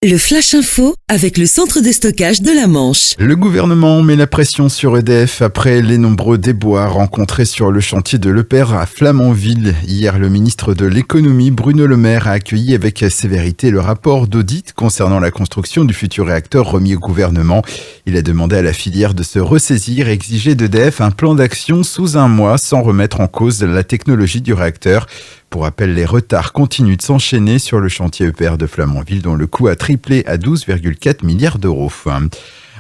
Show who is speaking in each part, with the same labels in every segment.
Speaker 1: Le Flash Info avec le centre de stockage de la Manche.
Speaker 2: Le gouvernement met la pression sur EDF après les nombreux déboires rencontrés sur le chantier de l'EPR à Flamanville. Hier, le ministre de l'économie, Bruno Le Maire, a accueilli avec sévérité le rapport d'audit concernant la construction du futur réacteur remis au gouvernement. Il a demandé à la filière de se ressaisir et exiger d'EDF un plan d'action sous un mois sans remettre en cause la technologie du réacteur. Pour rappel, les retards continuent de s'enchaîner sur le chantier EPR de Flamanville dont le coût a triplé à 12,4 milliards d'euros.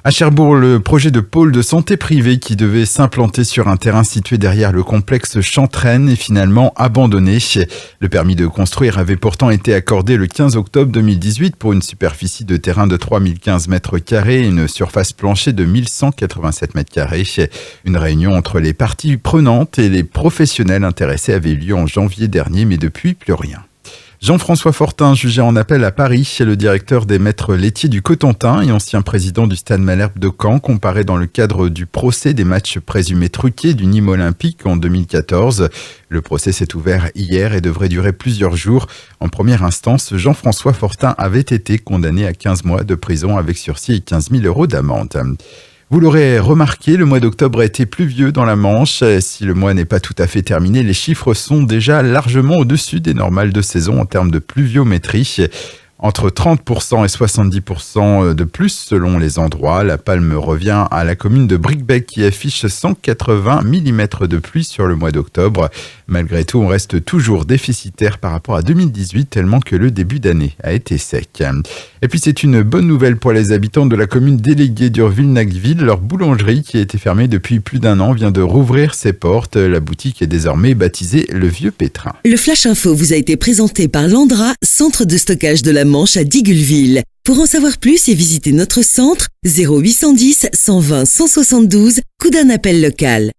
Speaker 2: À Cherbourg, le projet de pôle de santé privé qui devait s'implanter sur un terrain situé derrière le complexe Chantraine est finalement abandonné. Le permis de construire avait pourtant été accordé le 15 octobre 2018 pour une superficie de terrain de 3015 mètres carrés et une surface planchée de 1187 mètres carrés. Une réunion entre les parties prenantes et les professionnels intéressés avait eu lieu en janvier dernier, mais depuis, plus rien. Jean-François Fortin, jugé en appel à Paris, le directeur des maîtres laitiers du Cotentin et ancien président du Stade Malherbe de Caen, comparé dans le cadre du procès des matchs présumés truqués du Nîmes Olympique en 2014. Le procès s'est ouvert hier et devrait durer plusieurs jours. En première instance, Jean-François Fortin avait été condamné à 15 mois de prison avec sursis et 15 000 € d'amende. Vous l'aurez remarqué, le mois d'octobre a été pluvieux dans la Manche. Si le mois n'est pas tout à fait terminé, les chiffres sont déjà largement au-dessus des normales de saison en termes de pluviométrie. Entre 30% et 70% de plus selon les endroits. La palme revient à la commune de Bricbec qui affiche 180 mm de pluie sur le mois d'octobre. Malgré tout, on reste toujours déficitaire par rapport à 2018 tellement que le début d'année a été sec. Et puis c'est une bonne nouvelle pour les habitants de la commune déléguée d'Urville-Nacqueville. Leur boulangerie qui a été fermée depuis plus d'un an vient de rouvrir ses portes. La boutique est désormais baptisée Le Vieux Pétrin.
Speaker 1: Le Flash Info vous a été présenté par Landra, centre de stockage de la Manche à Digoulville. Pour en savoir plus et visiter notre centre, 0810 120 172, coup d'un appel local.